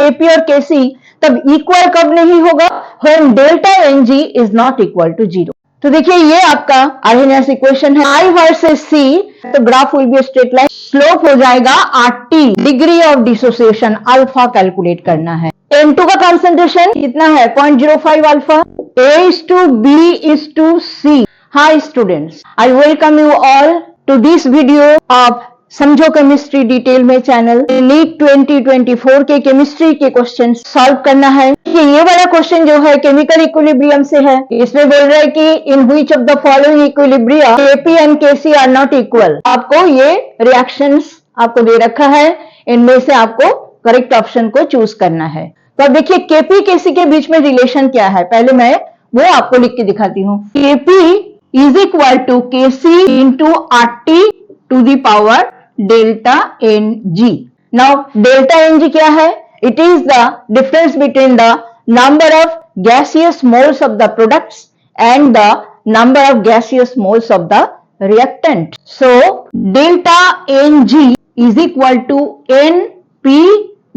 Kp और Kc तब equal कब नहीं होगा? when delta Ng is not equal to 0। तो देखिए ये आपका आर्हेनियस इक्वेशन है। I वर्सेस C, तो graph will be straight line, slope हो जाएगा RT, degree of dissociation alpha calculate करना है। N2 का कंसंट्रेशन कितना है? 0.05 alpha. A:B:C। Hi students, I welcome you all to this video of समझो केमिस्ट्री डिटेल में चैनल। नीट 2024 के केमिस्ट्री के क्वेश्चन सॉल्व करना है। ये वाला क्वेश्चन जो है केमिकल इक्विलिब्रियम से है। इसमें बोल रहा है कि in which of the following equilibria Kp and Kc are not equal. आपको ये रिएक्शंस आपको दे रखा है, इनमें से आपको करेक्ट ऑप्शन को चूज करना है। तो अब देखिए Kp Kc के बीच में रिलेशन क्या है, पहले मैं वो आपको लिख के दिखाती हूँ। Kp is equal to Kc into RT to the power delta Ng। Now delta Ng क्या है? It is the difference between the number of gaseous moles of the products and the number of gaseous moles of the reactant. So delta Ng is equal to Np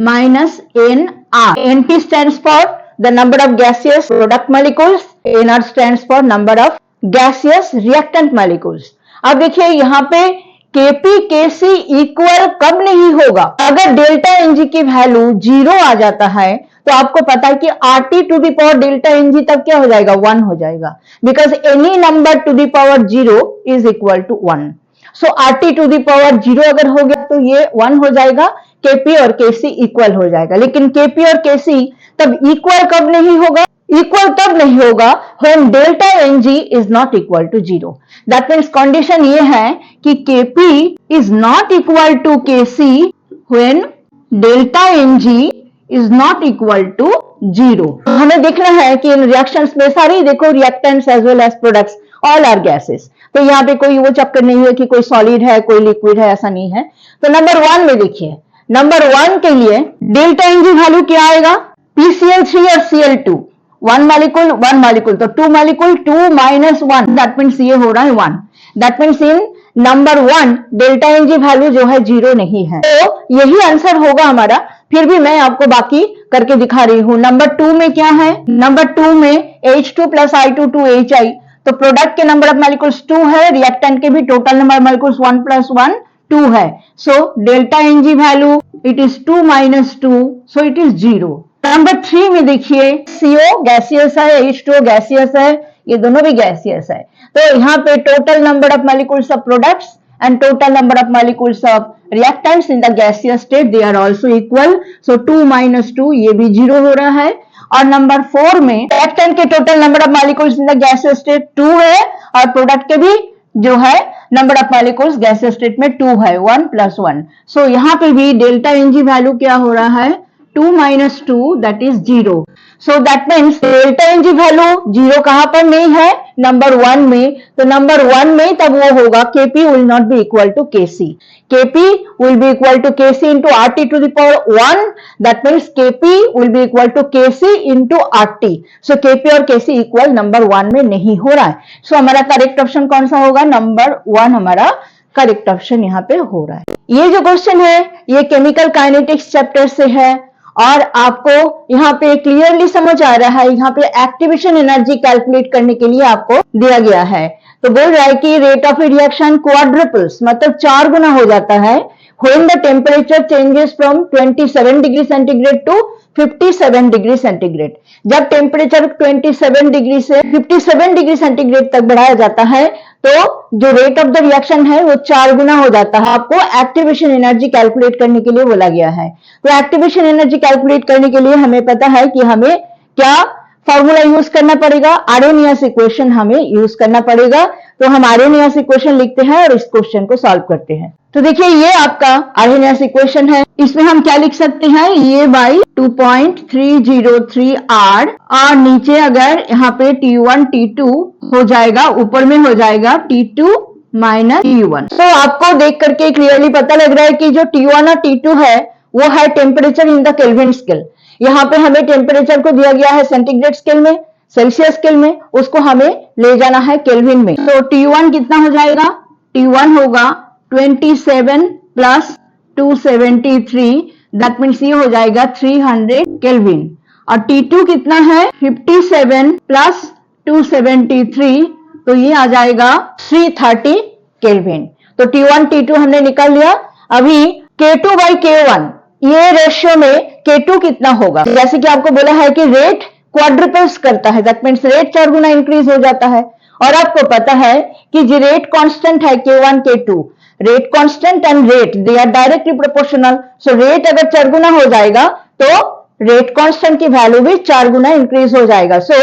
minus Nr. Np stands for the number of gaseous product molecules, Nr stands for number of gaseous reactant molecules. अब देखिए यहाँ पे Kp Kc equal कब नहीं होगा? अगर delta Ng की value 0 आ जाता है तो आपको पता है कि RT to the power delta Ng तब क्या हो जाएगा? 1 हो जाएगा, because any number to the power 0 is equal to 1। So RT to the power 0 अगर हो गया तो ये 1 हो जाएगा, Kp और Kc इक्वल हो जाएगा। लेकिन Kp और Kc तब इक्वल कब नहीं होगा? इक्वल तब नहीं होगा when delta Ng is not equal to 0। That means condition ये है कि Kp is not equal to Kc when delta Ng is not equal to 0। हमें देखना है कि इन रिएक्शंस में सारी देखो reactants as well as products all are gases. तो यहाँ पे कोई वो चक्कर नहीं है कि कोई सॉलिड है कोई लिक्विड है, ऐसा नहीं है। तो नंबर 1 में देखिए, नंबर 1 के लिए डेल्टा Ng वैल्यू क्या आएगा? PCl3 और Cl2, 1 मॉलिक्यूल, तो 2 मॉलिक्यूल 2 माइनस 1, दैट मीन्स ये हो रहा है 1। That means in number 1 delta Ng value जो है 0 नहीं है, तो यही आंसर होगा हमारा। फिर भी मैं आपको बाकी करके दिखा रही हूं। नंबर 2 में क्या है? नंबर 2 में H2 plus I2 to HI, तो प्रोडक्ट के नंबर ऑफ मॉलिक्यूल्स 2 है, रिएक्टेंट के भी total number of molecules 1 plus 1 2 है। So delta Ng value it is 2 minus 2, so it is 0। Number 3 में देखिए CO गैसियस है, H2 गैसियस है, ये दोनों भी गैसियस है। तो यहाँ पे total number of molecules of products and total number of molecules of reactants in the gaseous state they are also equal, so 2 minus 2 ये भी 0 हो रहा है। और नंबर 4 में reactant के total number of molecules in the gaseous state 2 है, और प्रोडक्ट के भी जो है number of molecules gaseous state में 2 है, 1 प्लस 1। सो यहाँ पे भी डेल्टा Ng वैल्यू क्या हो रहा है? 2 minus 2 that is 0. So that means delta Ng value 0 कहां पर नहीं है? नंबर 1 में। तो नंबर 1 में तब वो होगा Kp will not be equal to Kc. Kp will be equal to Kc into RT to the power 1. That means Kp will be equal to Kc into RT. So Kp और Kc equal number 1 में नहीं हो रहा है। सो हमारा correct option कौन सा होगा? नंबर 1 हमारा करेक्ट ऑप्शन यहाँ पे हो रहा है। ये जो क्वेश्चन है ये केमिकल काइनेटिक्स चैप्टर से है, और आपको यहाँ पे क्लियरली समझ आ रहा है, यहाँ पे एक्टिवेशन एनर्जी कैलकुलेट करने के लिए आपको दिया गया है। तो बोल रहा है कि रेट ऑफ रिएक्शन क्वाड्रुपल्स, मतलब 4 गुना हो जाता है when the temperature changes from 27 degree centigrade to 57 degree centigrade. जब टेम्परेचर 27 डिग्री से 57 डिग्री सेंटीग्रेड तक बढ़ाया जाता है तो जो रेट ऑफ द रिएक्शन है वो 4 गुना हो जाता है। आपको एक्टिवेशन एनर्जी कैलकुलेट करने के लिए बोला गया है। तो एक्टिवेशन एनर्जी कैलकुलेट करने के लिए हमें पता है कि हमें क्या फॉर्मूला यूज करना पड़ेगा? आर्हेनियस इक्वेशन हमें यूज करना पड़ेगा। तो हम आर्हेनियस इक्वेशन लिखते हैं और इस क्वेश्चन को सॉल्व करते हैं। तो देखिए ये आपका आर्हेनियस इक्वेशन है। इसमें हम क्या लिख सकते हैं? ये बाई 2.303 R, और नीचे अगर यहाँ पे T1 T2 हो जाएगा, ऊपर में हो जाएगा T2 माइनस T1। तो आपको देख करके क्लियरली पता लग रहा है कि जो T1 और T2 है वो है temperature in the kelvin scale. यहाँ पे हमें टेम्परेचर को दिया गया है सेंटीग्रेड स्केल में, सेल्सियस स्केल में, उसको हमें ले जाना है केल्विन में। तो T1 कितना हो जाएगा? T1 होगा 27 प्लस 273, दैट मीन्स ये हो जाएगा 300 केल्विन। और T2 कितना है 57 प्लस 273, तो ये आ जाएगा 330 केल्विन। तो T1 T2 हमने निकाल लिया। अभी K2 बाई K1 ये रेशियो में K2 कितना होगा, जैसे कि आपको बोला है कि रेट क्वाड्रुपल्स करता है, that means rate 4 Guna increase हो जाता है। और आपको पता है कि जो रेट कांस्टेंट है K1 K2, rate constant and rate they are directly proportional. So rate अगर 4 गुना हो जाएगा तो रेट कांस्टेंट की वैल्यू भी 4 गुना इंक्रीज हो जाएगा। So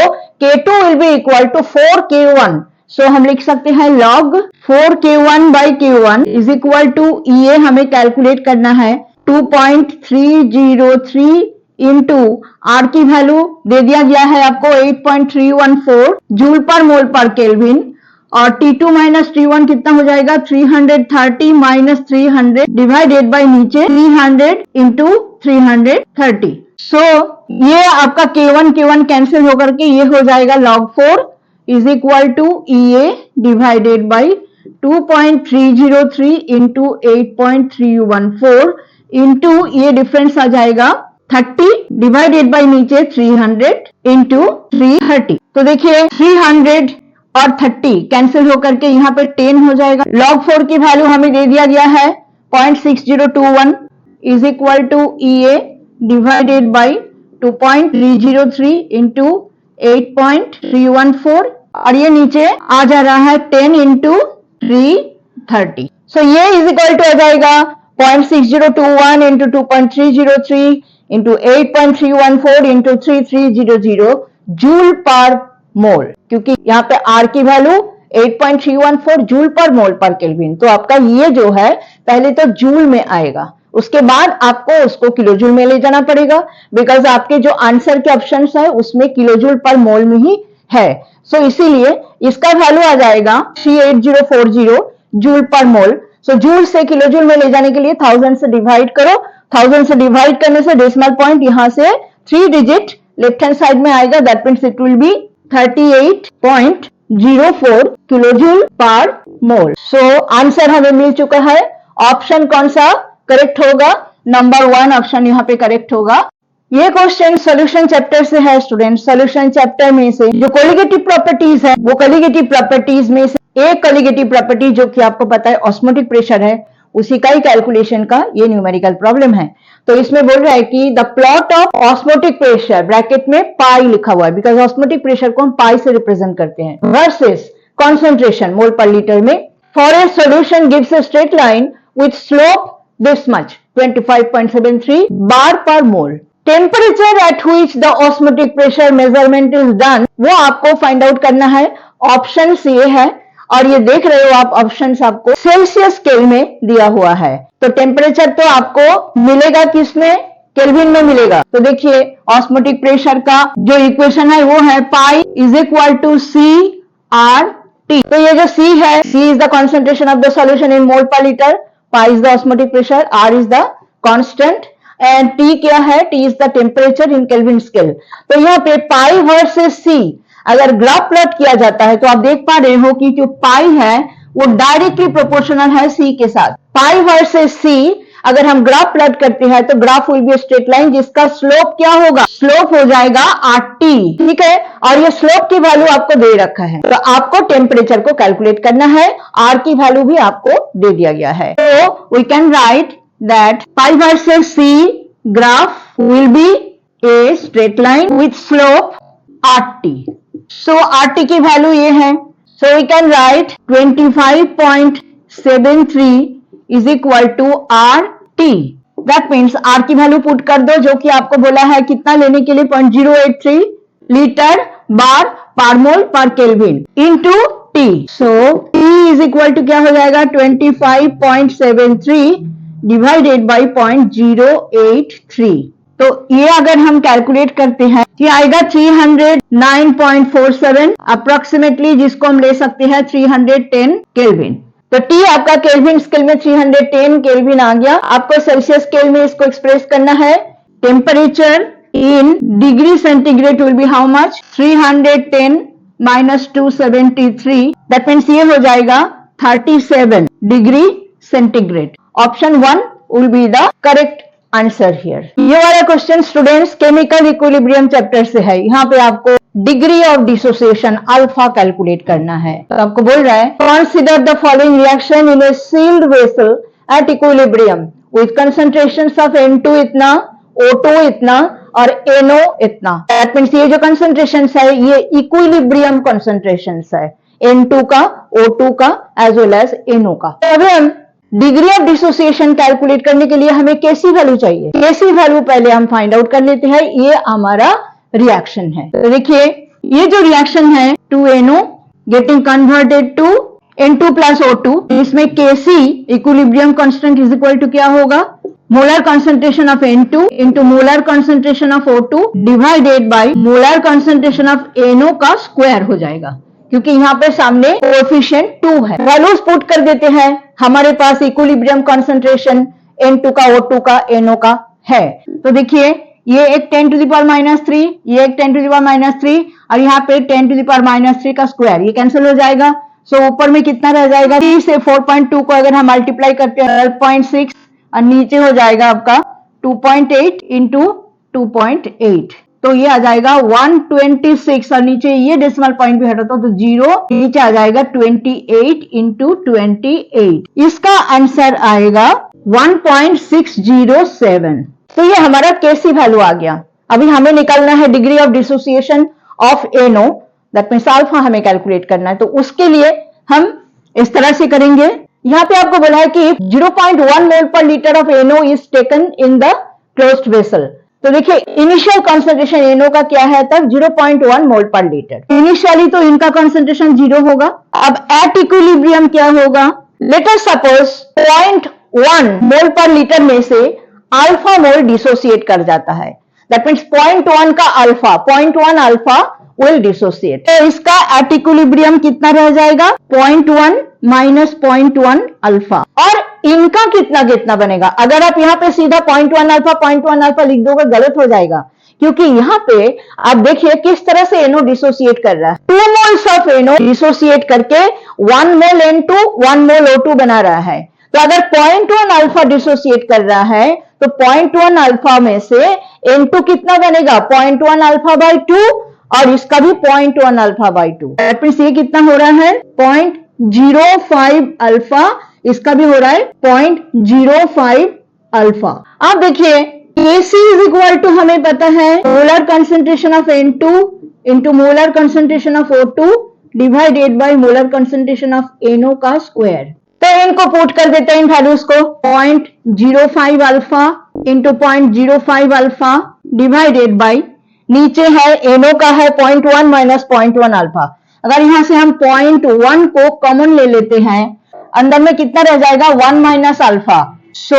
K2 will be equal to 4K1। So हम लिख सकते हैं log 4K1 by K1 is equal to ये हमें कैलकुलेट करना है 2.303 इंटू आर की वैल्यू दे दिया गया है आपको 8.314 जूल पर मोल पर केल्विन। और T2 माइनस T1 कितना हो जाएगा 330 माइनस 300 डिवाइडेड बाई नीचे 300 इंटू 330। सो ये आपका K1 कैंसिल होकर के ये हो जाएगा log 4 is equal to EA divided by 2.303 into 8.314 into ये डिफरेंस आ जाएगा 30 डिवाइडेड बाई नीचे 300 इंटू 330। तो देखिए 300 और 30 कैंसिल होकर के यहाँ पे 10 हो जाएगा। log 4 की वैल्यू हमें दे दिया गया है 0.6021 is equal to EA divided by 2.303 into 8.314 और ये नीचे आ जा रहा है 10 इंटू 330। सो ये इज इक्वल टू आ जाएगा 0.6021 इंटू 2.303 इंटू 8.314 इंटू 3300 जूल पर मोल, क्योंकि यहाँ पे आर की वैल्यू 8.314 जूल पर मोल पर केल्विन। तो आपका ये जो है पहले तो जूल में आएगा, उसके बाद आपको उसको किलोजूल में ले जाना पड़ेगा, बिकॉज आपके जो आंसर के ऑप्शंस है उसमें किलोजूल पर मोल में ही है। सो इसीलिए इसका वैल्यू आ जाएगा 38040 जूल पर मोल। सो जूल से किलोजूल में ले जाने के लिए 1000 से डिवाइड करो, 1000 से डिवाइड करने से डेसिमल पॉइंट यहां से 3 डिजिट लेफ्ट हैंड साइड में आएगा, that means it will be 38.04 kilojoule पर मोल। सो आंसर हमें मिल चुका है। ऑप्शन कौन सा करेक्ट होगा, नंबर 1 ऑप्शन यहाँ पे करेक्ट होगा। ये क्वेश्चन सॉल्यूशन चैप्टर से है स्टूडेंट। सॉल्यूशन चैप्टर में से जो कोलिगेटिव प्रॉपर्टीज है वो कोलिगेटिव प्रॉपर्टीज में से एक कोलिगेटिव प्रॉपर्टी जो कि आपको पता है ऑस्मोटिक प्रेशर है, उसी का ही कैलकुलेशन का ये न्यूमेरिकल प्रॉब्लम है। तो इसमें बोल रहा है कि the plot of osmotic pressure bracket में पाई लिखा हुआ है, बिकॉज ऑस्मोटिक प्रेशर को हम पाई से रिप्रेजेंट करते हैं, वर्सेस कॉन्सेंट्रेशन मोल पर लीटर में for a solution gives A straight line with slope this much 25.73 bar per mole. Temperature at which the osmotic pressure measurement is done वो आपको find out करना है। ऑप्शन ये है और ये देख रहे हो आप ऑप्शंस आपको सेल्सियस स्केल में दिया हुआ है। तो टेम्परेचर तो आपको मिलेगा किसमें, केल्विन में मिलेगा। तो देखिए ऑस्मोटिक प्रेशर का जो इक्वेशन है वो है pi is equal to CRT। तो ये जो C है, C is the concentration of the solution in mole per litre, pi is the osmotic pressure, R is the constant and T क्या है, T is the temperature in Kelvin scale। तो यहाँ पे pi versus C अगर graph plot किया जाता है तो आप देख पा रहे हो कि जो pi है वो डायरेक्टली प्रोपोर्शनल है C के साथ। pi versus C अगर हम ग्राफ प्लॉट करते हैं तो graph will be straight line जिसका स्लोप क्या होगा, स्लोप हो जाएगा RT, ठीक है। और ये स्लोप की वैल्यू आपको दे रखा है, तो आपको टेम्परेचर को कैलकुलेट करना है। R की वैल्यू भी आपको दे दिया गया है। तो we can write that pi versus C graph will be a straight line with slope RT। So RT की वैल्यू ये है, so we can write 25.73 is equal to RT। That means R की वैल्यू पुट कर दो, जो कि आपको बोला है कितना लेने के लिए 0.083 litre bar per mole per kelvin into T। So T is equal to क्या हो जाएगा 25.73 डिवाइडेड बाई 0.083। तो ये अगर हम कैलकुलेट करते हैं ये आएगा 309.47 अप्रोक्सीमेटली, जिसको हम ले सकते हैं 310 केल्विन। तो T आपका केल्विन स्केल में 310 केल्विन आ गया। आपको सेल्सियस स्केल में इसको एक्सप्रेस करना है। Temperature in degree centigrade will be how much, 310 minus 273, that means ये हो जाएगा 37 degree centigrade. Option 1 will be the correct answer here. ये वाला question students chemical equilibrium chapter से है। यहाँ पे आपको degree of dissociation alpha calculate करना है। तो आपको बोल रहा है consider the following reaction in a sealed vessel at equilibrium with concentrations of N2 इतना, O2 इतना और NO इतना। दैट मीन्स ये जो कंसंट्रेशंस है ये इक्विलिब्रियम कंसंट्रेशंस है, N2 का, O2 का एज वेल एज NO का। तो अभी हम डिग्री ऑफ डिसोसिएशन कैलकुलेट करने के लिए हमें केसी वैल्यू चाहिए। केसी वैल्यू पहले हम फाइंड आउट कर लेते हैं। ये हमारा रिएक्शन है। तो देखिए ये जो रिएक्शन है 2NO getting converted to N2 plus O2, इसमें Kc equilibrium constant is equal to क्या होगा, molar concentration of N2 into molar concentration of O2 divided by molar concentration of NO का स्क्वायर हो जाएगा, क्योंकि यहाँ पे सामने कोएफिशिएंट 2 है। वैल्यूज पुट कर देते हैं। हमारे पास इक्विलिब्रियम कॉन्सेंट्रेशन N2 का, O2 का, NO का है। तो देखिए ये एक 10 टू द पावर -3, ये एक 10 टू द पावर -3 और यहाँ पे 10 टू द पावर -3 का स्क्वायर, ये कैंसिल हो जाएगा। सो ऊपर में कितना रह जाएगा, 3 से 4.2 को अगर हम मल्टीप्लाई करते हैं 12.6 और नीचे हो जाएगा आपका 2.8 इंटू 2.8, तो ये आ जाएगा 126 और नीचे ये डेसिमल पॉइंट भी हटाता तो 0, नीचे आ जाएगा 28 इंटू 28। इसका आंसर आएगा 1.607। तो ये हमारा केसी वैल्यू आ गया। अभी हमें निकालना है degree of dissociation of NO, that means alpha हमें कैलकुलेट करना है। तो उसके लिए हम इस तरह से करेंगे। यहाँ पे आपको बोला है कि 0.1 मोल per litre of NO is taken in the closed vessel. तो देखिए इनिशियल कॉन्सेंट्रेशन NO का क्या है तब 0.1 मोल पर लीटर। इनिशियली तो इनका कॉन्सेंट्रेशन 0 होगा। अब एट इक्विलिब्रियम क्या होगा, लेट अस सपोज 0.1 मोल पर लीटर में से अल्फा मोल डिसोसिएट कर जाता है। दैट मीन्स 0.1 का अल्फा, 0.1 अल्फा विल डिसोसिएट। तो इसका एट इक्विलिब्रियम कितना रह जाएगा, 0.1 माइनस 0.1 अल्फा। और इनका कितना कितना बनेगा, अगर आप यहाँ पे सीधा 0.1 अल्फा लिख दोगे गलत हो जाएगा, क्योंकि यहाँ पे आप देखिए किस तरह से NO डिसोसिएट कर रहा है। 2 मोल्स ऑफ NO डिसोसिएट करके 1 मोल N2 1 मोल O2 बना रहा है। तो अगर 0.1 अल्फा डिसोसिएट कर रहा है तो 0.1 अल्फा में से N2 कितना बनेगा, 0.1 अल्फा बाई 2 और इसका भी 0.1 अल्फा बाई 2। दैट मींस ये कितना हो रहा है 0.05 अल्फा, इसका भी हो रहा है 0.05 अल्फा। अब देखिए Kc इज इक्वल टू हमें पता है molar concentration of N2 into molar concentration of O2 divided by molar concentration of NO का स्क्वायर। तो इनको पुट कर देते हैं इन वैल्यूज को, 0.05 alpha into 0.05 alpha divided by नीचे है NO का है 0.1 माइनस 0.1 अल्फा। अगर यहां से हम 0.1 को कॉमन ले लेते हैं, अंदर में कितना रह जाएगा 1 माइनस अल्फा। सो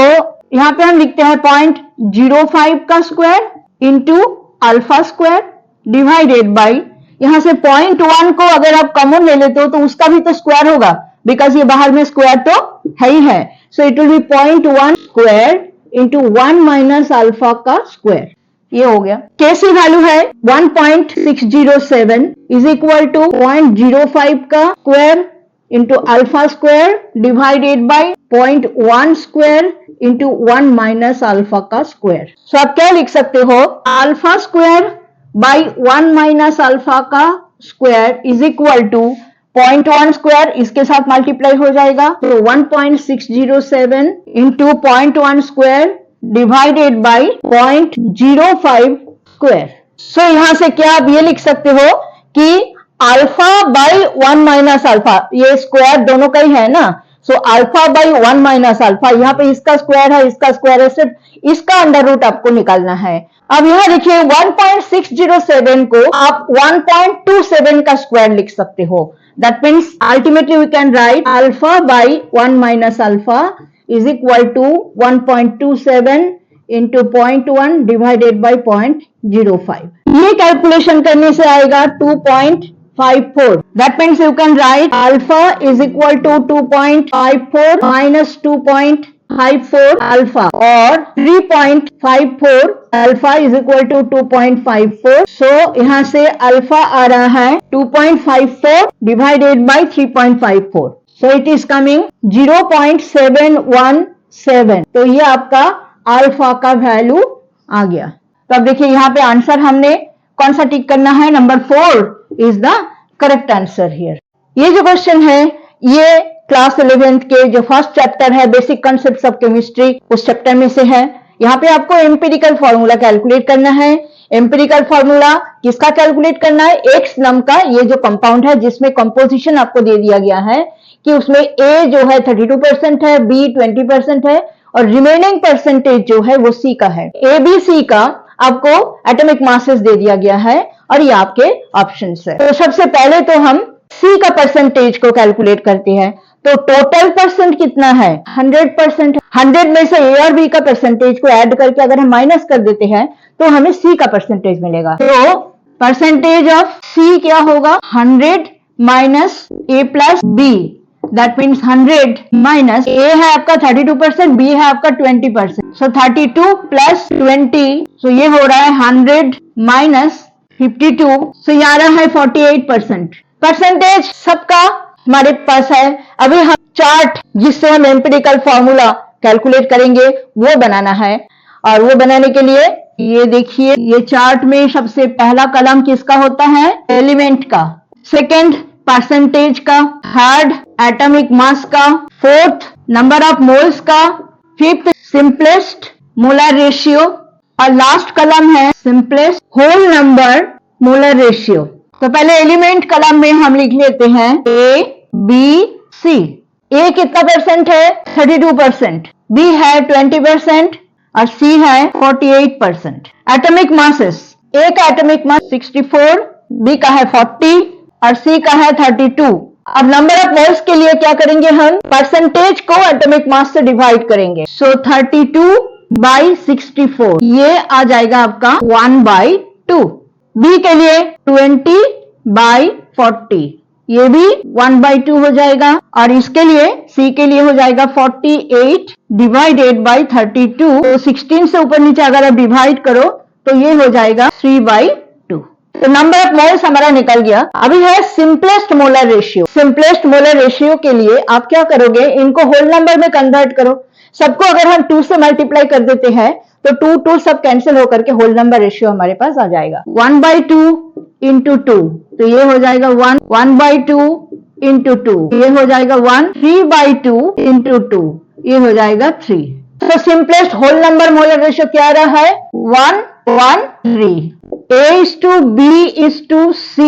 यहां पे हम लिखते हैं 0.05 का square into alpha square divided bye, यहां से 0.1 को अगर आप कॉमन ले लेते हो तो उसका भी तो स्क्वायर होगा, बिकॉज ये बाहर में स्क्वायर तो है ही है। So it will be 0.1 square into 1 minus alpha का स्क्वायर। ये हो गया। केसी वैल्यू है 1.607 इज इक्वल टू 0.05 का square into alpha square divided by 0.1 square into 1 minus alpha का स्क्वायर। सो आप क्या लिख सकते हो, alpha square by 1 minus alpha का square is equal to 0.1 square, इसके साथ मल्टीप्लाई हो जाएगा तो 1.607 into 0.1 square divided by 0.05 square. So यहां से क्या आप ये लिख सकते हो कि अल्फा बाई 1 माइनस अल्फा, ये स्क्वायर दोनों का ही है ना। So alpha by 1 minus alpha, यहाँ पे इसका स्क्वायर है, इसका स्क्वायर है, सिर्फ इसका अंडर रूट आपको निकालना है। अब यहां देखिए 1.607 को आप 1.27 का स्क्वायर लिख सकते हो। That means ultimately we can write alpha by 1 minus alpha is equal to 1.27 into 0.1 divided by 0.05. ये कैलकुलेशन करने से आएगा 2.54. That means you can write alpha is equal to 2.54 minus 2.54 alpha or 3.54 alpha is equal to 2.54. So यहाँ से alpha आ रहा है 2.54 divided by 3.54. So it is coming 0.717. तो ये आपका अल्फा का वैल्यू आ गया। तो अब देखिए यहाँ पे आंसर हमने कौन सा टिक करना है, number 4 is the correct answer here. ये जो क्वेश्चन है ये क्लास 11th के जो फर्स्ट चैप्टर है बेसिक कॉन्सेप्ट्स ऑफ केमिस्ट्री उस चैप्टर में से है। यहाँ पे आपको एम्पिरिकल फॉर्मूला कैलकुलेट करना है। एम्पिरिकल फॉर्मूला किसका कैलकुलेट करना है, एक्स नाम का ये जो कंपाउंड है जिसमें कंपोजिशन आपको दे दिया गया है कि उसमें ए जो है 32% है, बी 20% है और रिमेनिंग परसेंटेज जो है वो सी का है। ए बी सी का आपको एटॉमिक मासेस दे दिया गया है और ये आपके ऑप्शंस है। तो सबसे पहले तो हम सी का परसेंटेज को कैलकुलेट करते हैं। तो टोटल परसेंट कितना है, 100%। 100 में से ए और बी का परसेंटेज को ऐड करके अगर हम माइनस कर देते हैं तो हमें सी का परसेंटेज मिलेगा। तो परसेंटेज ऑफ सी क्या होगा, 100 minus A plus B, that means 100 minus A है आपका 32%, बी है आपका 20%, सो 32 प्लस 20, सो ये हो रहा है 100 माइनस 52, सो ये आ रहा है 48%। परसेंटेज सबका हमारे पास है। अभी हम चार्ट जिससे हम एम्पिरिकल फॉर्मूला कैलकुलेट करेंगे वो बनाना है, और वो बनाने के लिए ये देखिए ये चार्ट में सबसे पहला कलम किसका होता है, एलिमेंट का, सेकंड परसेंटेज का, थर्ड एटॉमिक मास का, फोर्थ नंबर ऑफ मोल्स का, फिफ्थ सिंपलेस्ट मोलर रेशियो और लास्ट कलम है simplest whole number molar ratio. तो पहले एलिमेंट कलम में हम लिख लेते हैं ए बी सी। ए कितना परसेंट है, 32%, बी है 20% और सी है 48%। एटॉमिक मासेस, ए का एटॉमिक मास 64, बी का है 40 और सी का है 32। अब नंबर ऑफ मोल्स के लिए क्या करेंगे, हम परसेंटेज को एटॉमिक मास से डिवाइड करेंगे। सो 32/64 ये आ जाएगा आपका 1/2। बी के लिए 20/40 ये भी 1/2 हो जाएगा और इसके लिए सी के लिए हो जाएगा 48 डिवाइडेड बाई 32। तो 16 से ऊपर नीचे अगर आप डिवाइड करो तो ये हो जाएगा 3/2। तो नंबर ऑफ मोल्स हमारा निकल गया। अभी है simplest molar ratio. Simplest molar ratio के लिए आप क्या करोगे, इनको होल नंबर में कन्वर्ट करो। सबको अगर हम 2 से मल्टीप्लाई कर देते हैं तो 2 सब कैंसिल होकर के होल नंबर रेशियो हमारे पास आ जाएगा। 1/2 इंटू 2 तो ये हो जाएगा 1, 1/2 इंटू 2 ये हो जाएगा 1, 3/2 इंटू 2 ये हो जाएगा 3। तो simplest whole number molar ratio क्या आ रहा है, 1, 1, 3। A/B/C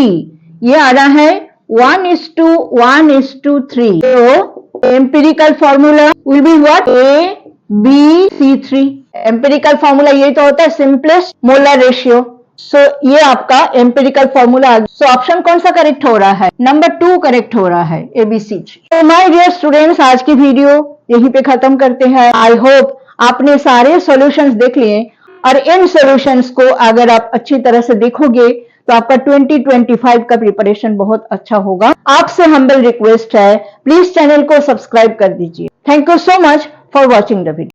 ये आ रहा है 1:1:3। तो empirical formula will be what, ABC3। Empirical formula ये तो होता है सिंपलेस्ट मोलर रेशियो। सो ये आपका एम्पिरिकल फॉर्मूला। सो ऑप्शन कौन सा करेक्ट हो रहा है, नंबर 2 करेक्ट हो रहा है, ABC3। तो माय डियर स्टूडेंट्स आज की वीडियो यहीं पे खत्म करते हैं। आई होप आपने सारे सॉल्यूशंस देख लिए और इन सॉल्यूशंस को अगर आप अच्छी तरह से देखोगे तो आपका 2025 का प्रिपरेशन बहुत अच्छा होगा। आपसे हम्बल रिक्वेस्ट है, प्लीज चैनल को सब्सक्राइब कर दीजिए। Thank you so much for watching the video.